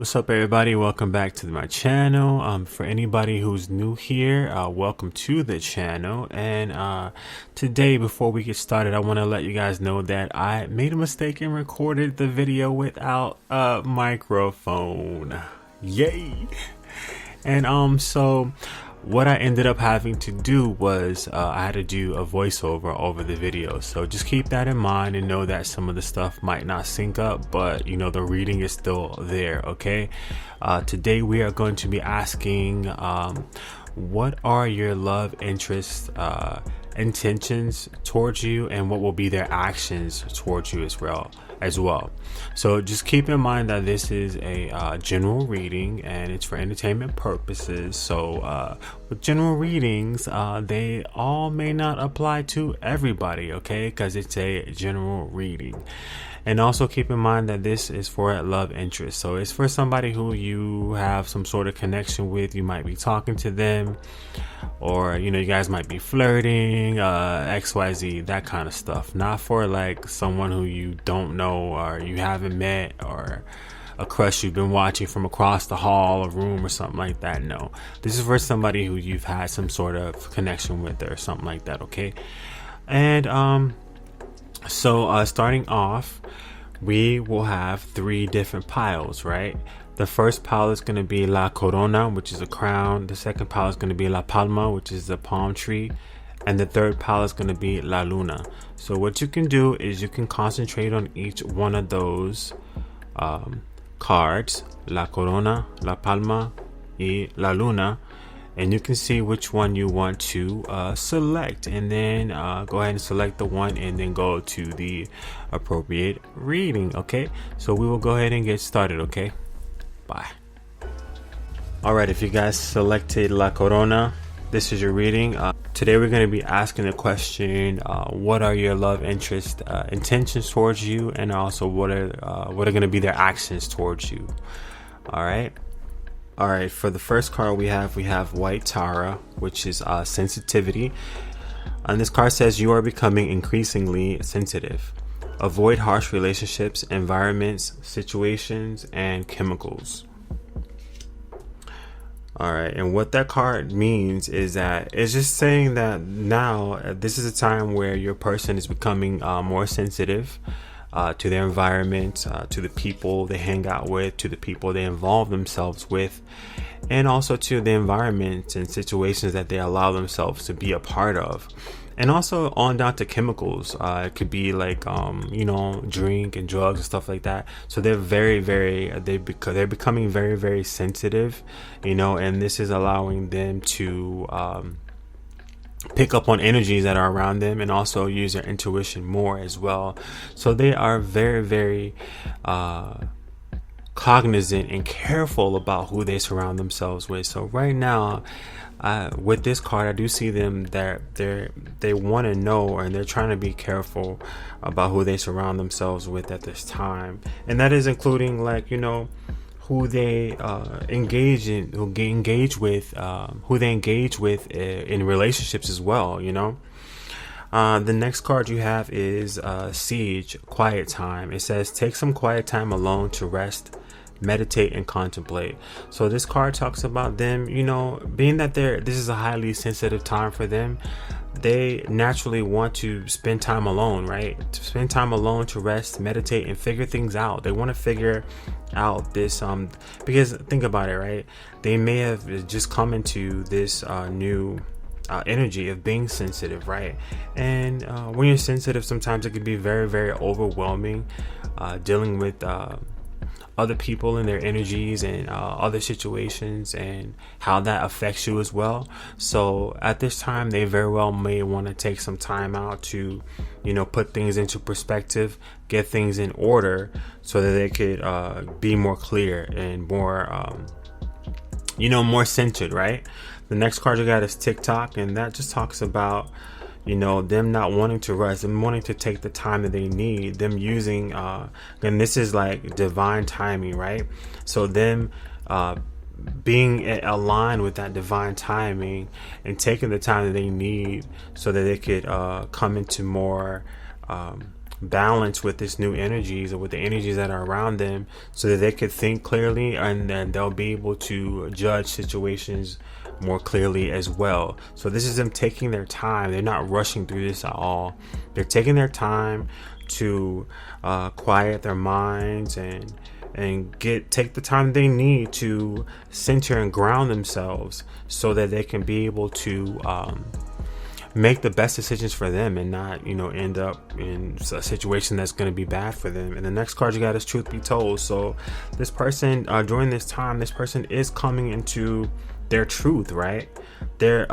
What's up, everybody? Welcome back to my channel. For anybody who's new here, welcome to the channel. And today, before we get started, I want to let you guys know that I made a mistake and recorded the video without a microphone. Yay! And so what I ended up having to do was I had to do a voiceover over the video. So just keep that in mind and know that some of the stuff might not sync up, but you know, the reading is still there. Okay. Today we are going to be asking what are your love interests intentions towards you, and what will be their actions towards you as well. So just keep in mind that this is a general reading and it's for entertainment purposes. So with general readings, they all may not apply to everybody, okay, because it's a general reading. And also keep in mind that this is for a love interest. So it's for somebody who you have some sort of connection with. You might be talking to them, or you know, you guys might be flirting, XYZ, that kind of stuff. Not for like someone who you don't know or you haven't met, or a crush you've been watching from across the hall or room or something like that. No, this is for somebody who you've had some sort of connection with or something like that. Okay. And so starting off, we will have three different piles, right? The first pile is going to be La Corona, which is a crown. The second pile is going to be La Palma, which is the palm tree. And the third pile is going to be La Luna. So what you can do is you can concentrate on each one of those cards, La Corona, La Palma, y La Luna. And you can see which one you want to select, and then go ahead and select the one and then go to the appropriate reading. Okay, so we will go ahead and get started. Okay, bye. All right, if you guys selected La Corona, this is your reading. Today we're going to be asking the question, what are your love interest intentions towards you, and also what are going to be their actions towards you. All right, for the first card we have White Tara, which is sensitivity. And this card says you are becoming increasingly sensitive. Avoid harsh relationships, environments, situations, and chemicals. All right, and what that card means is that it's just saying that now this is a time where your person is becoming more sensitive to their environment, to the people they hang out with, to the people they involve themselves with, and also to the environment and situations that they allow themselves to be a part of. And also on down to chemicals. It could be like you know, drink and drugs and stuff like that. So they're they're becoming very, very sensitive, you know, and this is allowing them to pick up on energies that are around them, and also use their intuition more as well. So they are very, very cognizant and careful about who they surround themselves with. So right now, with this card, I do see them that they want to know, and they're trying to be careful about who they surround themselves with at this time, and that is including, like, you know, who they engage with in relationships as well, you know. The next card you have is Siege, quiet time. It says take some quiet time alone to rest, meditate, and contemplate. So this card talks about them, you know, being that this is a highly sensitive time for them. They naturally want to spend time alone, right? To spend time alone to rest, meditate, and figure things out. They want to figure out this because think about it, right? They may have just come into this new energy of being sensitive, right? And when you're sensitive, sometimes it can be very, very overwhelming, dealing with other people and their energies and other situations, and how that affects you as well. So at this time, they very well may want to take some time out to, you know, put things into perspective, get things in order, so that they could be more clear and more, you know, more centered, right? The next card you got is TikTok, and that just talks about, you know, them not wanting to rush, them wanting to take the time that they need, them using and this is like divine timing, right? So them being aligned with that divine timing and taking the time that they need, so that they could come into more balance with this new energies or with the energies that are around them, so that they could think clearly, and then they'll be able to judge situations more clearly as well. So this is them taking their time. They're not rushing through this at all. They're taking their time to quiet their minds and take the time they need to center and ground themselves, so that they can be able to make the best decisions for them, and not, end up in a situation that's going to be bad for them. And the next card you got is Truth Be Told. So this person, during this time, this person is coming into their truth, right? They're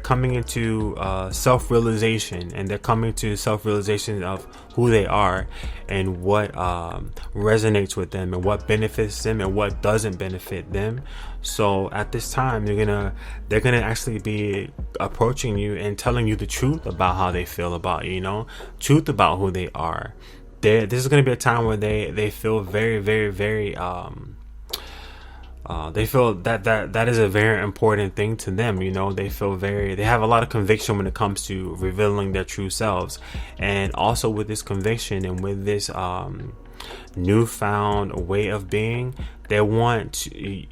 coming into self-realization, and they're coming to self-realization of who they are, and what resonates with them, and what benefits them, and what doesn't benefit them. So at this time, they're gonna actually be approaching you and telling you the truth about how they feel about you, truth about who they are. This is gonna be a time where they feel very, very, very they feel that is a very important thing to them. They have a lot of conviction when it comes to revealing their true selves. And also with this conviction and with this newfound way of being, they want to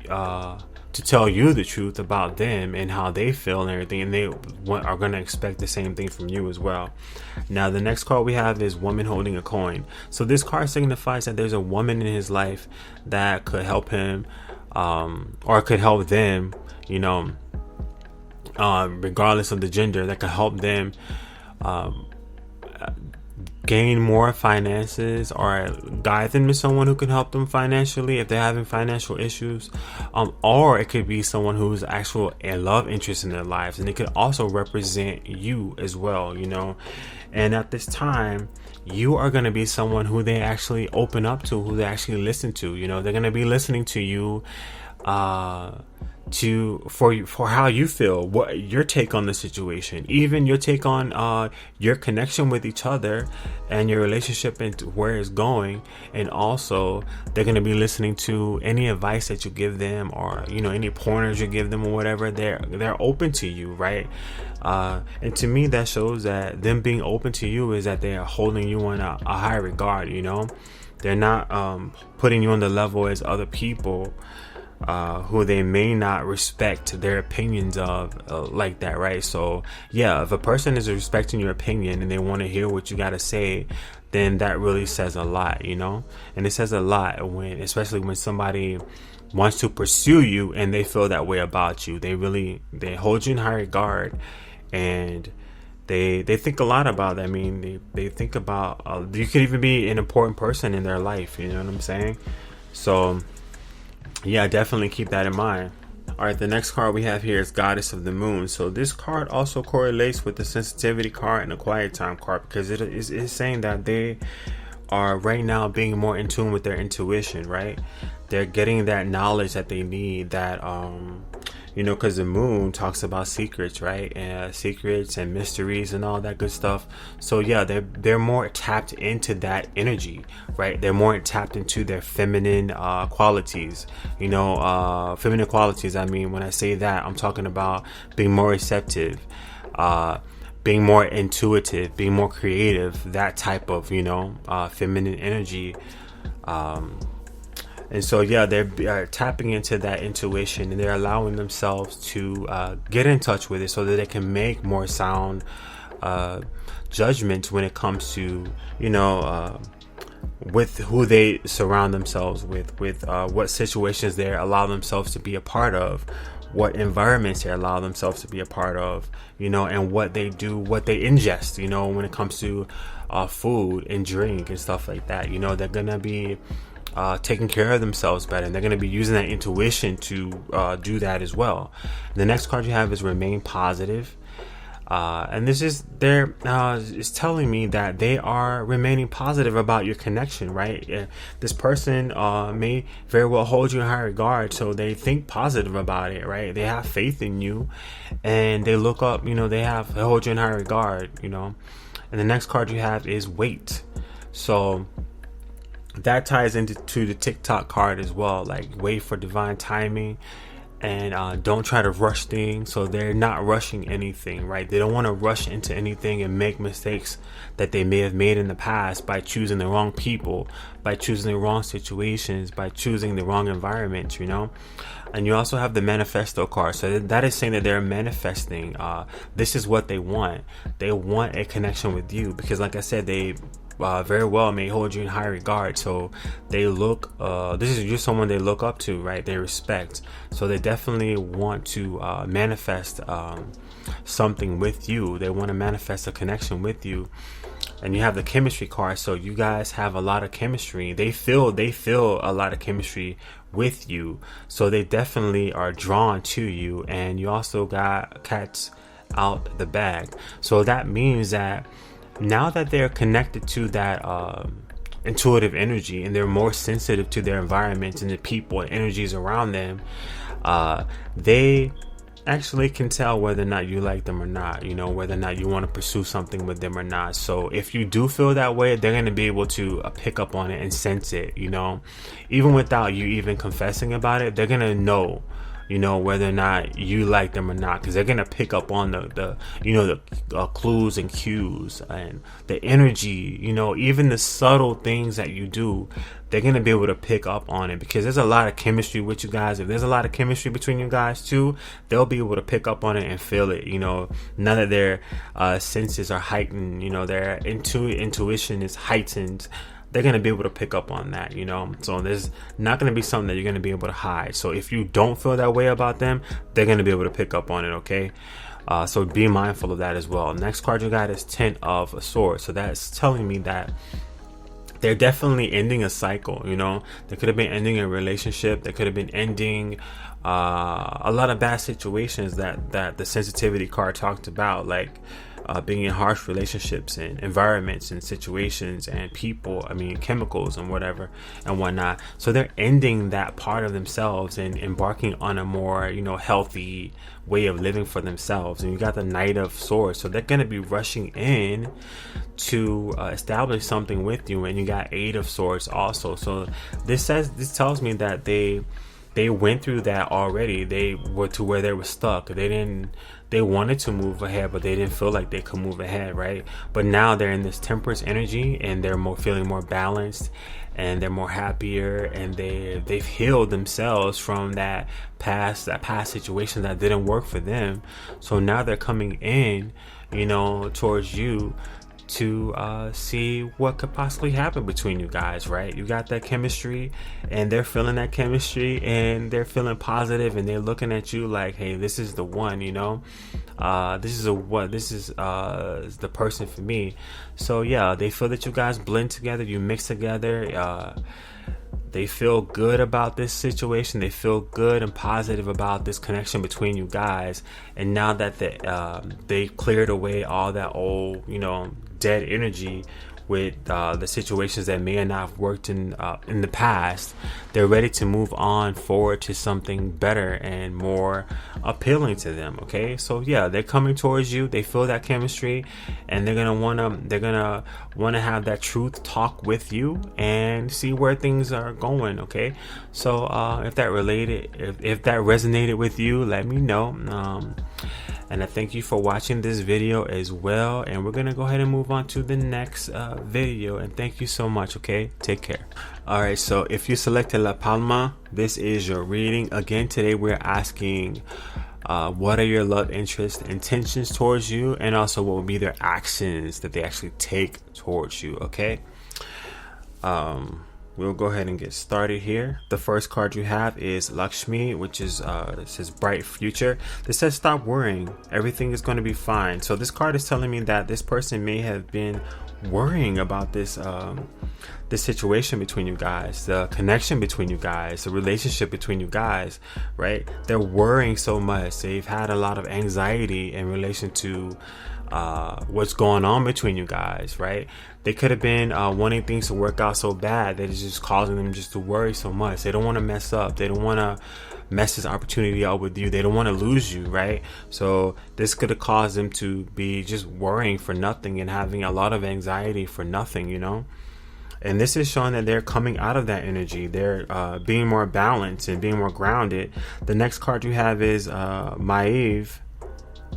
tell you the truth about them and how they feel and everything, and they are going to expect the same thing from you as well. Now the next card we have is Woman Holding a Coin. So this card signifies that there's a woman in his life that could help him, or could help them, regardless of the gender, that could help them gain more finances, or guide them to someone who can help them financially if they're having financial issues, or it could be someone who's actual a love interest in their lives, and it could also represent you as well. And at this time, you are going to be someone who they actually open up to, who they actually listen to. They're going to be listening to you for how you feel, what your take on the situation, even your take on your connection with each other and your relationship and where it's going. And also they're going to be listening to any advice that you give them, or any pointers you give them, or whatever. They're open to you, right? And to me, that shows that them being open to you is that they are holding you in a high regard. They're not putting you on the level as other people who they may not respect their opinions of, like that, right? So yeah, if a person is respecting your opinion and they want to hear what you got to say, then that really says a lot, and it says a lot especially when somebody wants to pursue you and they feel that way about you. They hold you in high regard, and they think a lot about that. I mean, they think about you could even be an important person in their life, you know what I'm saying? So yeah, definitely keep that in mind. All right, the next card we have here is Goddess of the Moon. So this card also correlates with the Sensitivity card and the Quiet Time card, because it is saying that they are right now being more in tune with their intuition, right? They're getting that knowledge that they need, that because the moon talks about secrets, right? And secrets and mysteries and all that good stuff. So yeah, they're more tapped into that energy, right? They're more tapped into their feminine qualities. Feminine qualities. I mean, when I say that, I'm talking about being more receptive, being more intuitive, being more creative. That type of feminine energy. And so yeah, they're tapping into that intuition, and they're allowing themselves to get in touch with it, so that they can make more sound judgments when it comes to with who they surround themselves with what situations they allow themselves to be a part of, what environments they allow themselves to be a part of, and what they do, what they ingest, when it comes to food and drink and stuff like that. They're gonna be taking care of themselves better, and they're going to be using that intuition to do that as well. The next card you have is Remain Positive, and this is is telling me that they are remaining positive about your connection, right? This person may very well hold you in high regard, so they think positive about it, right? They have faith in you, and they look up, they hold you in high regard, And the next card you have is Wait. So that ties into the TikTok card as well, like wait for divine timing. and don't try to rush things. So they're not rushing anything, right? They don't want to rush into anything and make mistakes that they may have made in the past by choosing the wrong people, by choosing the wrong situations, by choosing the wrong environment, you know. And you also have the manifesto card. So that is saying that they're manifesting. This is what they want. They want a connection with you because, like I said, they very well may hold you in high regard. So they look, this is just someone they look up to, right? They respect. So they definitely want to manifest something with you. They want to manifest a connection with you. And you have the chemistry card. So you guys have a lot of chemistry. They feel a lot of chemistry with you. So they definitely are drawn to you. And you also got cats out the bag. So that means that now that they're connected to that intuitive energy, and they're more sensitive to their environment and the people and energies around them, they actually can tell whether or not you like them or not, you know, whether or not you want to pursue something with them or not. So if you do feel that way, they're going to be able to pick up on it and sense it, you know, even without you even confessing about it. They're going to know, you know, whether or not you like them or not, because they're going to pick up on the clues and cues and the energy, you know, even the subtle things that you do. They're going to be able to pick up on it because there's a lot of chemistry with you guys. If there's a lot of chemistry between you guys too, they'll be able to pick up on it and feel it, you know, now that their senses are heightened, you know, their intuition is heightened. They're going to be able to pick up on that, you know. So there's not going to be something that you're going to be able to hide. So if you don't feel that way about them, they're going to be able to pick up on it, okay? So be mindful of that as well. Next card you got is 10 of Swords. So that's telling me that they're definitely ending a cycle, you know. They could have been ending a relationship. They could have been ending a lot of bad situations that the sensitivity card talked about, like being in harsh relationships and environments and situations and people, chemicals and whatever and whatnot. So they're ending that part of themselves and embarking on a more, you know, healthy way of living for themselves. And you got the Knight of Swords, so they're going to be rushing in to establish something with you. And you got Eight of Swords also. So this tells me that they went through that already. They were to where they were stuck. They wanted to move ahead, but they didn't feel like they could move ahead, right? But now they're in this Temperance energy, and they're feeling more balanced, and they're more happier, and they've healed themselves from that past situation that didn't work for them. So now they're coming in, you know, towards you to see what could possibly happen between you guys, right? You got that chemistry, and they're feeling that chemistry, and they're feeling positive, and they're looking at you like, hey, this is the one, you know. This is the person for me. So yeah, they feel that you guys blend together, you mix together. They feel good about this situation. They feel good and positive about this connection between you guys. And now that they cleared away all that old, you know, dead energy with the situations that may not have worked in the past, they're ready to move on forward to something better and more appealing to them. Okay, so yeah, they're coming towards you. They feel that chemistry, and they're gonna wanna have that truth talk with you and see where things are going. Okay, so if that resonated with you, let me know. And I thank you for watching this video as well. And we're going to go ahead and move on to the next video. And thank you so much. Okay, take care. All right, so if you selected La Palma, this is your reading. Again, today we're asking what are your love interest intentions towards you, and also what would be their actions that they actually take towards you. Okay, we'll go ahead and get started here. The first card you have is Lakshmi, which is it says bright future. This says stop worrying, everything is going to be fine. So this card is telling me that this person may have been worrying about this situation between you guys, the connection between you guys, the relationship between you guys, right? They're worrying so much. They've had a lot of anxiety in relation to what's going on between you guys, right? They could have been wanting things to work out so bad that it's just causing them just to worry so much. They don't want to mess up. They don't want to mess this opportunity up with you. They don't want to lose you, right? So this could have caused them to be just worrying for nothing and having a lot of anxiety for nothing, you know? And this is showing that they're coming out of that energy. They're being more balanced and being more grounded. The next card you have is Maeve.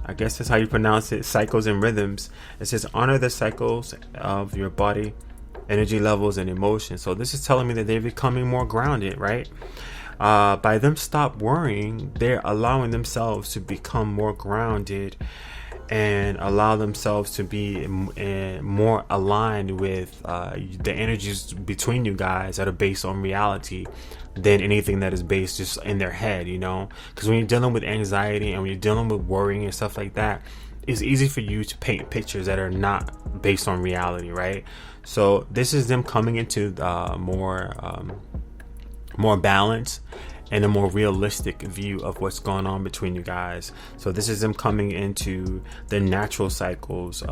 I guess that's how you pronounce it. Cycles and rhythms. It says honor the cycles of your body, energy levels, and emotions. So this is telling me that they're becoming more grounded, right? By them stop worrying, they're allowing themselves to become more grounded and allow themselves to be more aligned with the energies between you guys that are based on reality than anything that is based just in their head, you know? Because when you're dealing with anxiety and when you're dealing with worrying and stuff like that, it's easy for you to paint pictures that are not based on reality, right? So this is them coming into more balance and a more realistic view of what's going on between you guys. So this is them coming into their natural cycles,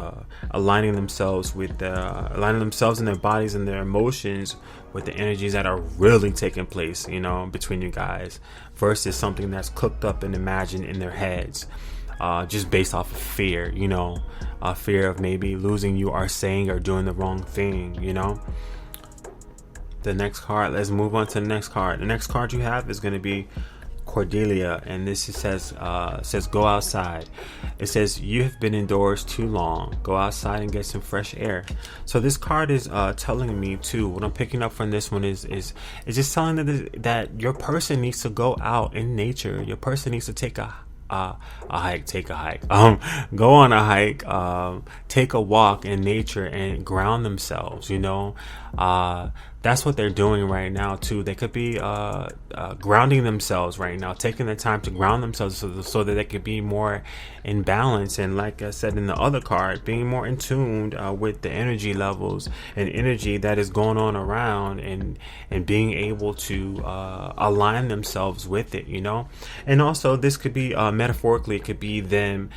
aligning themselves and their bodies and their emotions with the energies that are really taking place, you know, between you guys, versus something that's cooked up and imagined in their heads, just based off of fear, you know, fear of maybe losing you or saying or doing the wrong thing, you know. The next card, let's move on to the next card. The next card you have is going to be Cordelia, and this says go outside. It says you have been indoors too long. Go outside and get some fresh air. So this card is telling me too. What I'm picking up from this one is just telling that your person needs to go out in nature. Your person needs to take a hike. Go on a hike. Take a walk in nature and ground themselves. You know, that's what they're doing right now too. They could be grounding themselves right now, taking the time to ground themselves so that they could be more in balance. And like I said in the other card, being more in tune with the energy levels and energy that is going on around, and being able to align themselves with it, you know. And also this could be metaphorically, it could be them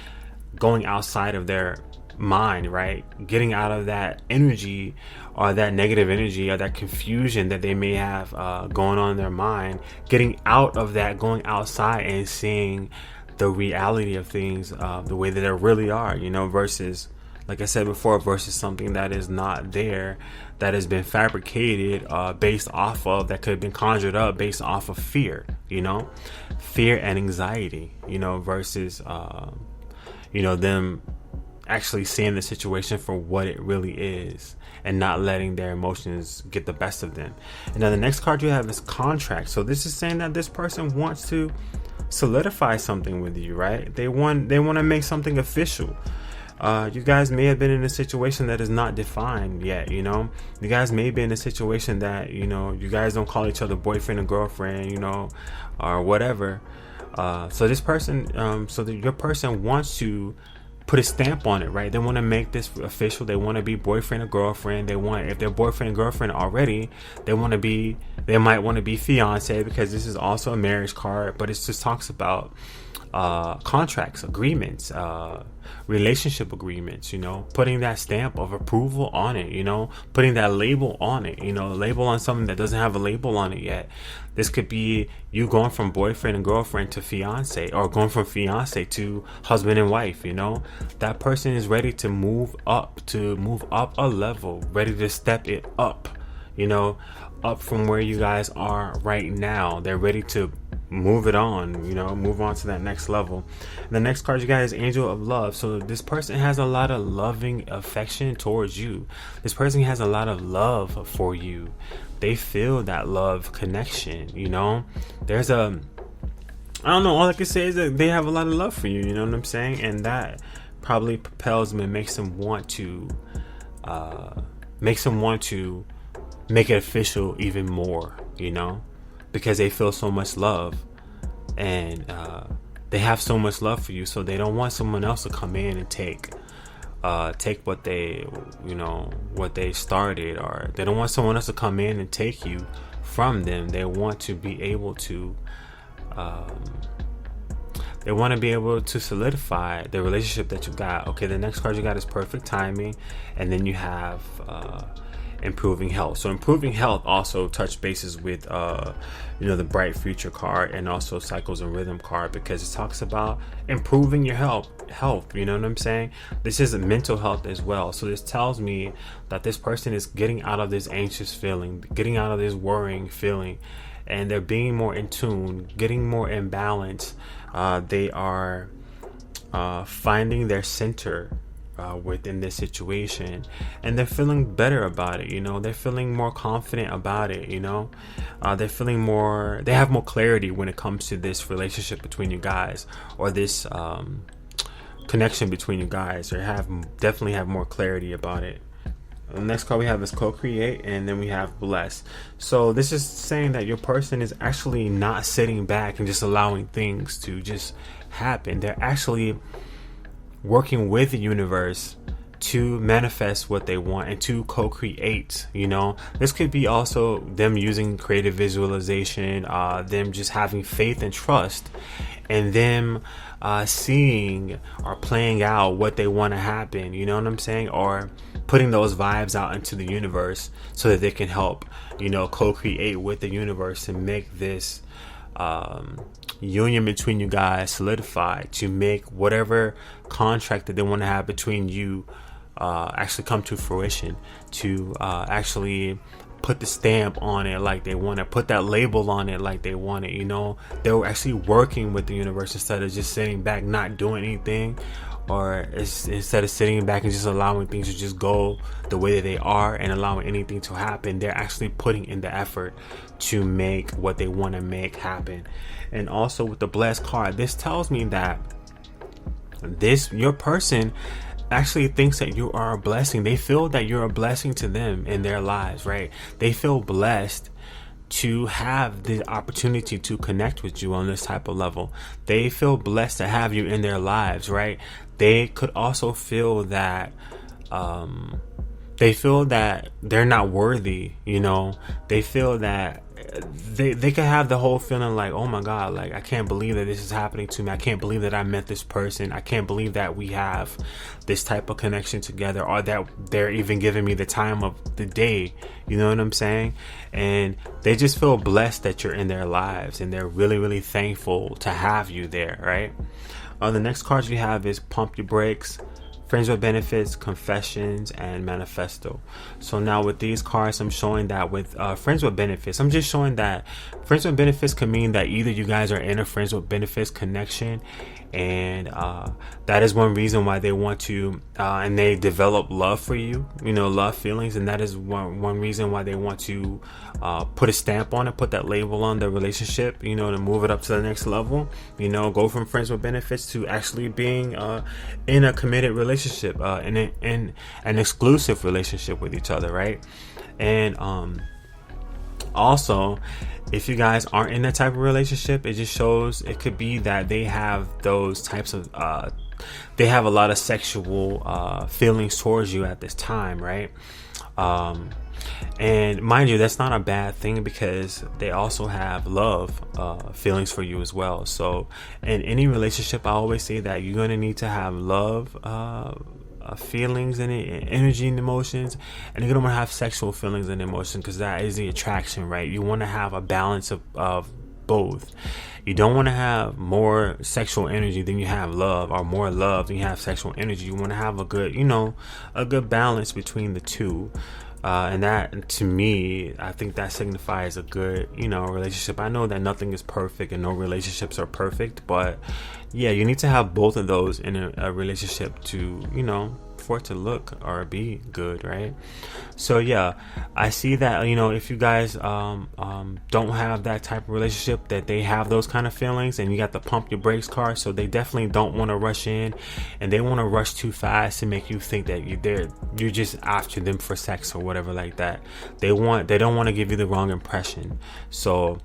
going outside of their mind, right? Getting out of that energy or that negative energy or that confusion that they may have going on in their mind, getting out of that, going outside and seeing the reality of things the way that they really are, you know, versus, like I said before, versus something that is not there, that has been fabricated based off of, that could have been conjured up based off of fear, you know, fear and anxiety, you know, versus you know, them actually seeing the situation for what it really is and not letting their emotions get the best of them. And now the next card you have is contract. So this is saying that this person wants to solidify something with you, right? They want to make something official. You guys may have been in a situation that is not defined yet, you know. You guys may be in a situation that, you know, you guys don't call each other boyfriend and girlfriend, you know, or whatever. So this person, your person wants to put a stamp on it, right? They want to make this official. They want to be boyfriend or girlfriend. If they're boyfriend and girlfriend already, they might want to be fiance, because this is also a marriage card, but it just talks about contracts, agreements, relationship agreements, you know, putting that stamp of approval on it, you know, putting that label on it, you know, a label on something that doesn't have a label on it yet. This could be you going from boyfriend and girlfriend to fiance, or going from fiance to husband and wife, you know. That person is ready to move up a level, ready to step it up, you know, up from where you guys are right now. They're ready to move it on, you know, move on to that next level. And the next card you got is Angel of Love. So this person has a lot of loving affection towards you. This person has a lot of love for you. They feel that love connection, you know. I don't know, all I can say is that they have a lot of love for you, you know what I'm saying? And that probably propels them and makes them want to make it official even more, you know, because they feel so much love, and they have so much love for you, so they don't want someone else to come in and take what they, you know, what they started, or they don't want someone else to come in and take you from them. They want to be able to solidify the relationship that you got. Okay, the next card you got is Perfect Timing, and then you have improving health. So improving health also touch bases with the bright future card, and also cycles and rhythm card, because it talks about improving your health, you know what I'm saying? This is mental health as well. So this tells me that this person is getting out of this anxious feeling, getting out of this worrying feeling, and they're being more in tune, getting more in balance. They are finding their center within this situation, and they're feeling better about it. They're feeling more confident about it. They're feeling more, they have more clarity when it comes to this relationship between you guys, or this connection between you guys, or definitely have more clarity about it. The next card we have is co-create, and then we have bless. So this is saying that your person is actually not sitting back and just allowing things to just happen. They're actually working with the universe to manifest what they want and to co-create. This could be also them using creative visualization, them just having faith and trust, and them seeing or playing out what they want to happen, you know what I'm saying? Or putting those vibes out into the universe so that they can help, co-create with the universe and make this union between you guys solidify, to make whatever contract that they want to have between you actually come to fruition, to actually put the stamp on it like they want it, put that label on it like they want it. They were actually working with the universe instead of just sitting back not doing anything, or instead of sitting back and just allowing things to just go the way that they are and allowing anything to happen. They're actually putting in the effort to make what they want to make happen. And also with the blessed card, this tells me that your person actually thinks that you are a blessing. They feel that you're a blessing to them in their lives, right? They feel blessed to have the opportunity to connect with you on this type of level. They feel blessed to have you in their lives, right? They could also feel that they're not worthy. They feel that they could have the whole feeling like, oh my God, like I can't believe that this is happening to me. I can't believe that I met this person. I can't believe that we have this type of connection together, or that they're even giving me the time of the day. You know what I'm saying? And they just feel blessed that you're in their lives, and they're really, really thankful to have you there, right? The next cards we have is Pump Your Brakes, Friends with Benefits, Confessions, and Manifesto. So now with these cards, I'm showing that with Friends with Benefits, I'm just showing that Friends with Benefits can mean that either you guys are in a Friends with Benefits connection, and that is one reason why they want to, and they develop love for you, love feelings, and that is one reason why they want to put a stamp on it, put that label on the relationship, to move it up to the next level, go from Friends with Benefits to actually being in a committed relationship, in an exclusive relationship with each other, right? And also, if you guys aren't in that type of relationship, it just shows it could be that they have those types of they have a lot of sexual feelings towards you at this time, right? And mind you, that's not a bad thing, because they also have love feelings for you as well. So in any relationship, I always say that you're going to need to have love feelings and energy and emotions, and you're going to have sexual feelings and emotions, because that is the attraction, right? You want to have a balance of both. You don't want to have more sexual energy than you have love, or more love than you have sexual energy. You want to have a good balance between the two. And that, to me, I think that signifies a good, relationship. I know that nothing is perfect and no relationships are perfect, but yeah, you need to have both of those in a relationship to, for it to look or be good, right? So yeah, I see that, if you guys don't have that type of relationship, that they have those kind of feelings, and you got the Pump Your Brakes card, so they definitely don't want to rush in, and they want to rush too fast to make you think that you're just after them for sex or whatever like that. They don't want to give you the wrong impression, so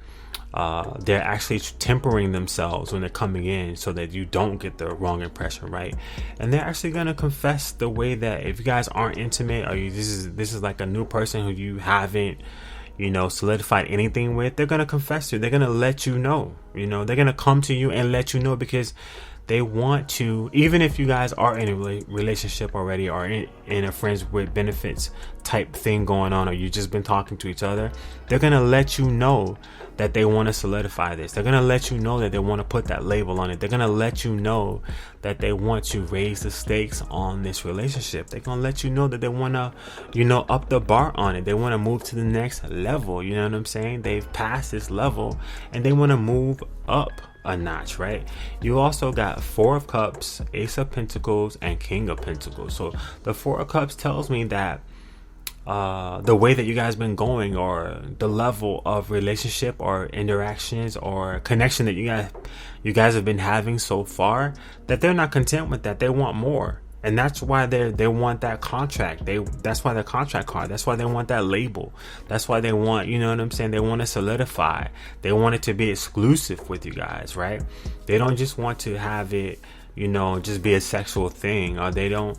they're actually tempering themselves when they're coming in so that you don't get the wrong impression, right? And they're actually going to confess the way that, if you guys aren't intimate, or this is like a new person who you haven't solidified anything with, they're going to confess to you. They're going to let you know, they're going to come to you and let you know, because they want to, even if you guys are in a relationship already, or in a friends with benefits type thing going on, or you just been talking to each other, they're gonna let you know that they want to solidify this. They're gonna let you know that they want to put that label on it. They're gonna let you know that they want to raise the stakes on this relationship. They're gonna let you know that they want to, up the bar on it. They want to move to the next level. You know what I'm saying? They've passed this level and they want to move up a notch, right? You also got Four of Cups, Ace of Pentacles, and King of Pentacles. So the Four of Cups tells me that the way that you guys been going, or the level of relationship or interactions or connection that you guys have been having so far, that they're not content with that. They want more. And that's why they want that contract. That's why their contract card. That's why they want that label. That's why they want, you know what I'm saying? They want to solidify. They want it to be exclusive with you guys, right? They don't just want to have it, just be a sexual thing, or they don't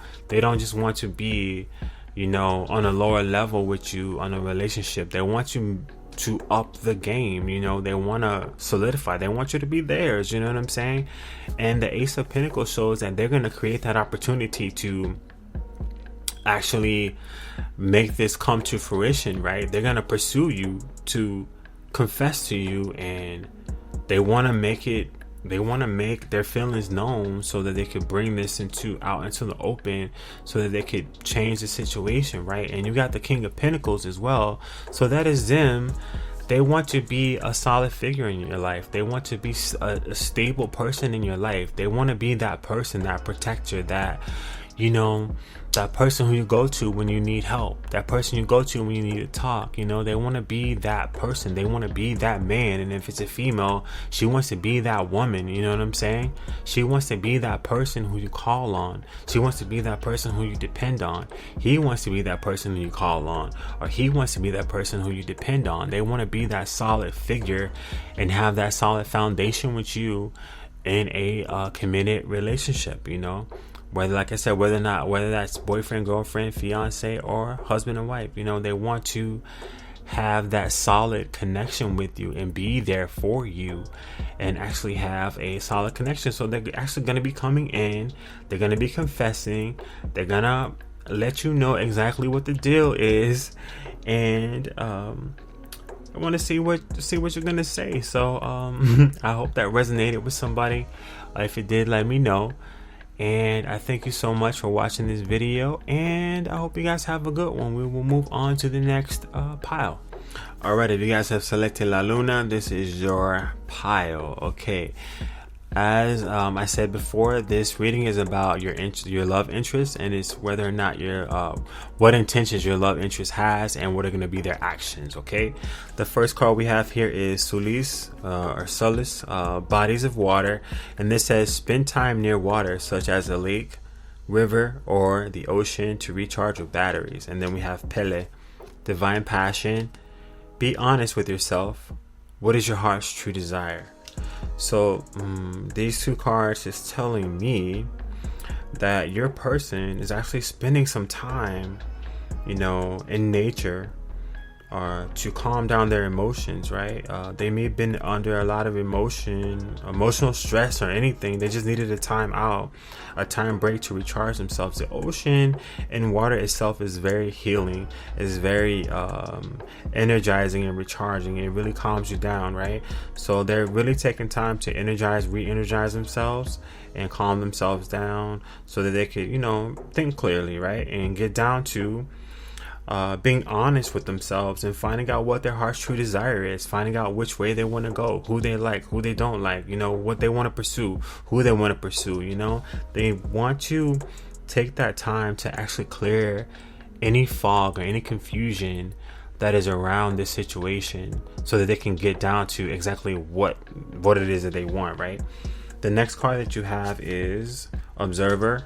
just want to be, on a lower level with you on a relationship. They want you to up the game. They want to solidify. They want you to be theirs. You know what I'm saying? And the Ace of Pentacles shows that they're going to create that opportunity to actually make this come to fruition, right? They're going to pursue you, to confess to you, and they want to make their feelings known so that they could bring this out into the open, so that they could change the situation, right? And you got the King of Pentacles as well. So that is them. They want to be a solid figure in your life. They want to be a stable person in your life. They want to be that person, that protector, that, that person who you go to when you need help, that person you go to when you need to talk. They want to be that person. They want to be that man. And if it's a female, she wants to be that woman. You know what I'm saying? She wants to be that person who you call on. She wants to be that person who you depend on. He wants to be that person who you call on, or he wants to be that person who you depend on. They want to be that solid figure and have that solid foundation with you in a committed relationship, Whether, like I said, whether that's boyfriend, girlfriend, fiance, or husband and wife, they want to have that solid connection with you and be there for you, and actually have a solid connection. So they're actually going to be coming in. They're going to be confessing. They're going to let you know exactly what the deal is. And I want to see what you're going to say. So I hope that resonated with somebody. If it did, let me know. And I thank you so much for watching this video, and I hope you guys have a good one. We will move on to the next pile. Alright, if you guys have selected La Luna, this is your pile. Okay, as I said before, this reading is about your love interest, and it's whether or not what intentions your love interest has, and what are going to be their actions. Okay, the first card we have here is Solis, bodies of water, and this says spend time near water such as a lake, river, or the ocean to recharge with batteries. And then we have Pele, divine passion. Be honest with yourself. What is your heart's true desire? So these two cards is telling me that your person is actually spending some time, in nature, or to calm down their emotions, right? They may have been under a lot of emotional stress or anything. They just needed a time out, a time break to recharge themselves. The ocean and water itself is very healing, is very energizing and recharging. It really calms you down, right? So they're really taking time to re-energize themselves and calm themselves down so that they could, think clearly, right? And get down to being honest with themselves and finding out what their heart's true desire is, finding out which way they want to go, who they like, who they don't like, what they want to pursue, who they want to pursue. They want to take that time to actually clear any fog or any confusion that is around this situation, so that they can get down to exactly what it is that they want, right? The next card that you have is Observer.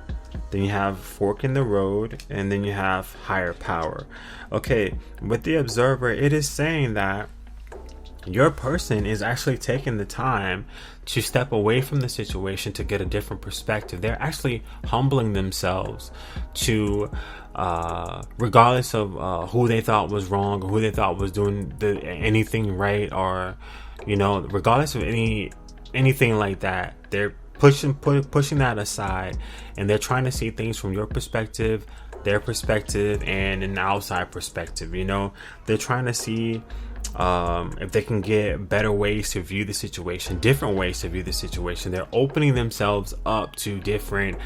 Then you have Fork in the Road, and then you have Higher Power. Okay, with the Observer, it is saying that your person is actually taking the time to step away from the situation to get a different perspective. They're actually humbling themselves to, regardless of who they thought was wrong, or who they thought was doing anything right, or regardless of anything like that, they're pushing that aside, and they're trying to see things from your perspective, their perspective, and an outside perspective. They're trying to see if they can get better ways to view the situation, different ways to view the situation. They're opening themselves up to different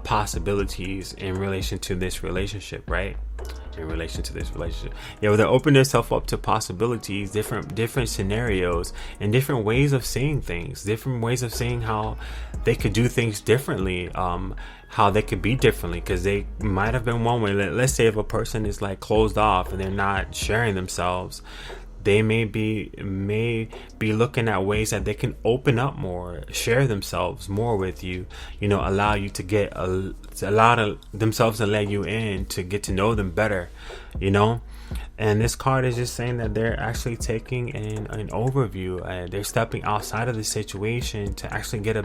possibilities in relation to this relationship, right? They're opening themselves up to possibilities, different scenarios, and different ways of seeing things, different ways of seeing how they could do things differently, how they could be differently, because they might have been one way. Let's say if a person is like closed off and they're not sharing themselves, they may be looking at ways that they can open up more, share themselves more with you, allow you to allow themselves to let you in, to get to know them better, And this card is just saying that they're actually taking an overview. They're stepping outside of the situation to actually get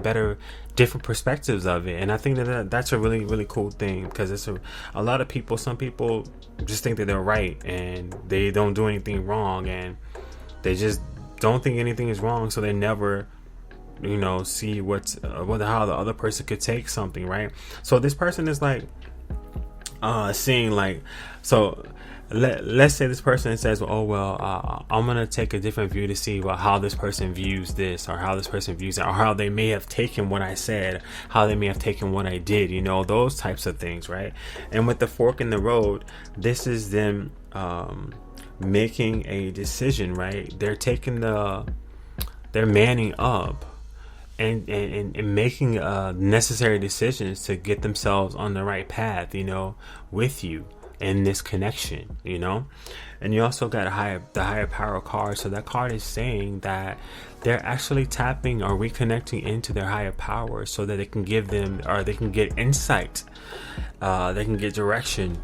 different perspectives of it. And I think that's a really, really cool thing, because it's a lot of people, some people just think that they're right and they don't do anything wrong, and they just don't think anything is wrong. So they never, see how the other person could take something, right? So this person is like, seeing like, so let's say this person says, I'm gonna take a different view to see how this person views this, or how this person views that, or how they may have taken what I said, how they may have taken what I did, those types of things, right? And with the fork in the road, this is them making a decision, right? They're manning up and making necessary decisions to get themselves on the right path, with you in this connection, And you also got the higher power card. So that card is saying that they're actually tapping or reconnecting into their higher power, so that they can they can get insight, they can get direction,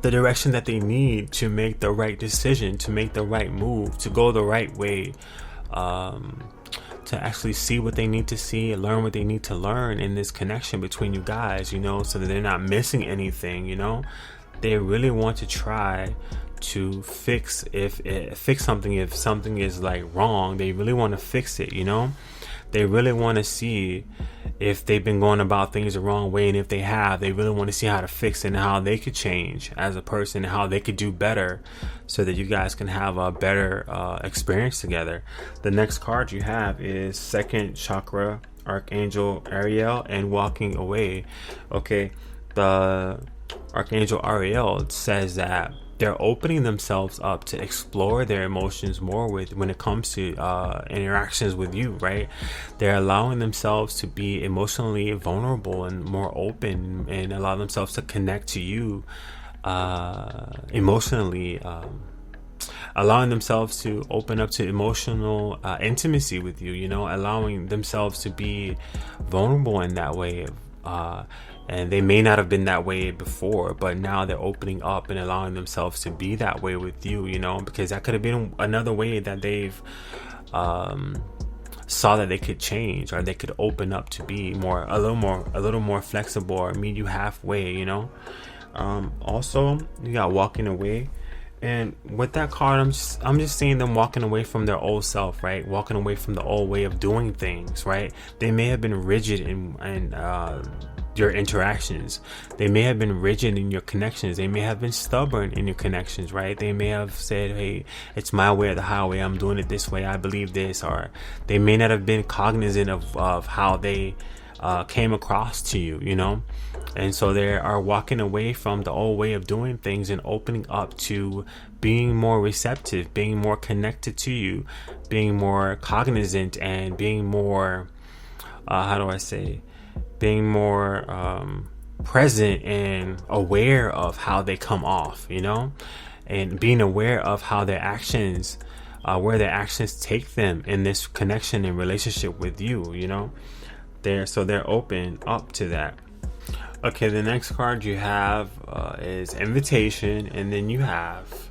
the direction that they need to make the right decision, to make the right move, to go the right way, to actually see what they need to see and learn what they need to learn in this connection between you guys, so that they're not missing anything. They really want to try to fix something. If something is like wrong, they really want to fix it. They really want to see if they've been going about things the wrong way, and if they have, they really want to see how to fix it and how they could change as a person and how they could do better, so that you guys can have a better experience together. The next card you have is second chakra, Archangel Ariel, and walking away. Okay, the Archangel Ariel says that they're opening themselves up to explore their emotions more when it comes to interactions with you, right? They're allowing themselves to be emotionally vulnerable and more open, and allow themselves to connect to you emotionally, allowing themselves to open up to emotional intimacy with you, allowing themselves to be vulnerable in that way. And they may not have been that way before, but now they're opening up and allowing themselves to be that way with you, because that could have been another way that they've saw that they could change, or they could open up to be a little more flexible, or meet you halfway, Also, you got walking away. And with that card, I'm just seeing them walking away from their old self, right? Walking away from the old way of doing things, right? They may have been rigid in your interactions. They may have been rigid in your connections. They may have been stubborn in your connections, right? They may have said, hey, it's my way or the highway. I'm doing it this way. I believe this. Or they may not have been cognizant of how they came across to you, And so they are walking away from the old way of doing things and opening up to being more receptive, being more connected to you, being more cognizant, and being more, being more present and aware of how they come off, and being aware of how their actions, where their actions take them in this connection and relationship with you, They're open up to that. Okay, the next card you have is invitation, and then you have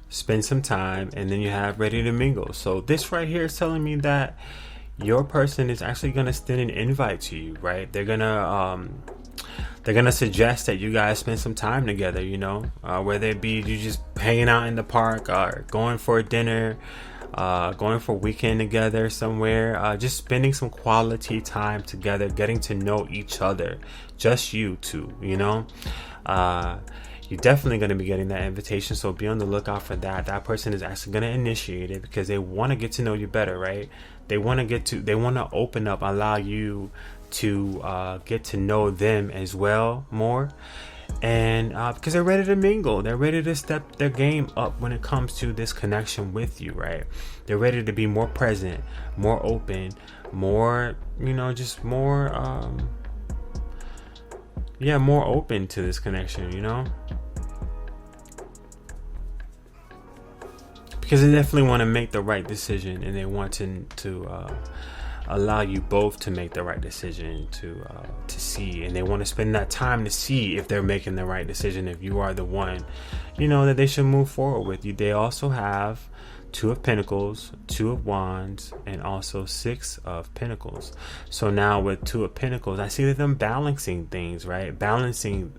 spend some time, and then you have ready to mingle. So this right here is telling me that your person is actually going to extend an invite to you, right? They're gonna suggest that you guys spend some time together, whether it be you just hanging out in the park, or going for a dinner, going for a weekend together somewhere, just spending some quality time together, getting to know each other, just you two, you know. You're definitely going to be getting that invitation, so be on the lookout for that. That person is actually going to initiate it because they want to get to know you better, right? They want to open up, allow you to get to know them as well more, and because they're ready to mingle, they're ready to step their game up when it comes to this connection with you, right? They're ready to be more present, more open, more, just more more open to this connection, because they definitely want to make the right decision, and they want to allow you both to make the right decision to see, and they want to spend that time to see if they're making the right decision, if you are the one that they should move forward with you. They also have Two of Pentacles, Two of Wands, and also Six of Pentacles. So now with Two of Pentacles, I see them balancing things, right? Balancing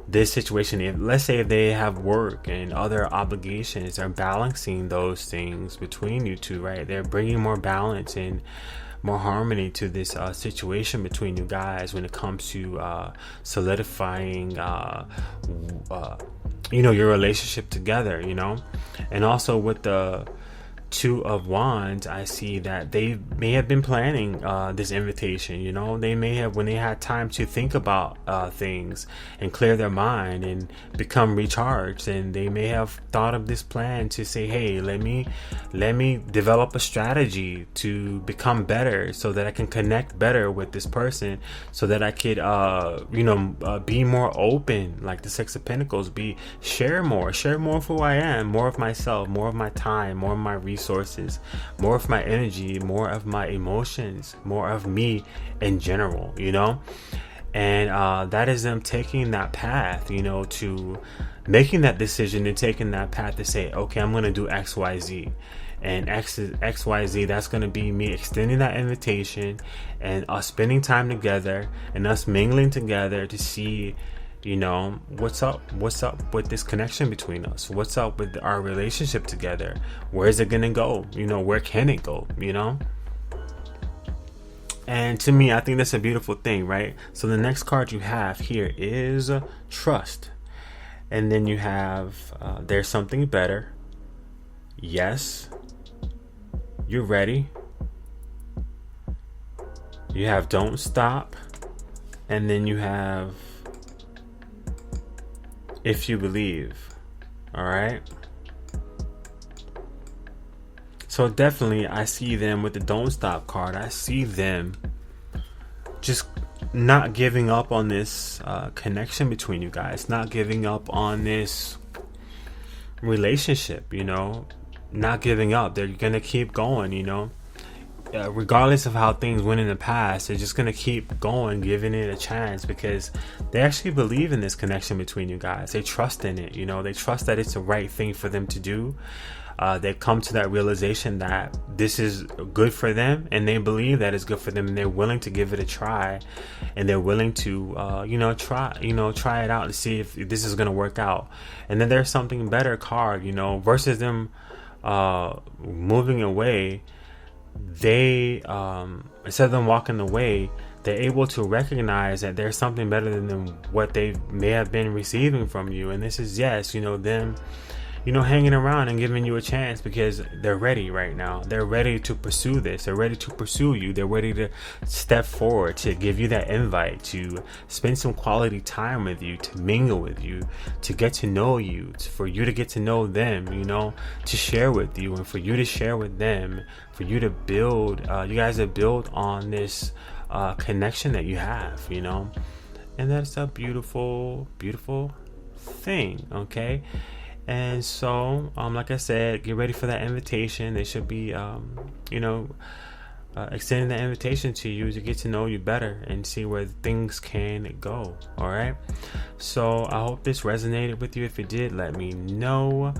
this situation. Let's say if they have work and other obligations, they're balancing those things between you two, right? They're bringing more balance and more harmony to this situation between you guys when it comes to solidifying your relationship together, and also with the Two of Wands, I see that they may have been planning this invitation. They may have, when they had time to think about things and clear their mind and become recharged, and they may have thought of this plan to say, hey, let me develop a strategy to become better so that I can connect better with this person, so that I could be more open, like the Six of Pentacles, share more of who I am, more of myself, more of my time, more of my resources, more of my energy, more of my emotions, more of me in general, and that is them taking that path, to making that decision and taking that path to say, okay, I'm going to do XYZ. And XYZ, that's going to be me extending that invitation and us spending time together and us mingling together to see what's up with this connection between us, what's up with our relationship together, where is it gonna go, where can it go, and to me, I think that's a beautiful thing, right? So the next card you have here is Trust, and then you have There's Something Better, Yes, You're Ready, you have Don't Stop, and then you have If You Believe. All right. So definitely I see them with the Don't Stop card. I see them just not giving up on this connection between you guys, not giving up on this relationship, not giving up. They're gonna keep going, regardless of how things went in the past. They're just gonna keep going, giving it a chance, because they actually believe in this connection between you guys. They trust in it, they trust that it's the right thing for them to do. They've come to that realization that this is good for them, and they believe that it's good for them, and they're willing to give it a try, and they're willing to try it out to see if this is going to work out. And then There's Something Better card, versus them moving away. They instead of them walking away, they're able to recognize that there's something better than what they may have been receiving from you. And this is, yes, them hanging around and giving you a chance because they're ready right now. They're ready to pursue this. They're ready to pursue you. They're ready to step forward, to give you that invite, to spend some quality time with you, to mingle with you, to get to know you, for you to get to know them, to share with you, and for you to share with them, for you to build, you guys to build on this connection that you have, and that's a beautiful, beautiful thing. Okay. And so, like I said, get ready for that invitation. They should be, extending that invitation to you to get to know you better and see where things can go. All right. So I hope this resonated with you. If it did, let me know.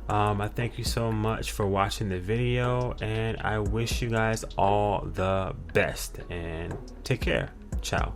I thank you so much for watching the video, and I wish you guys all the best, and take care. Ciao.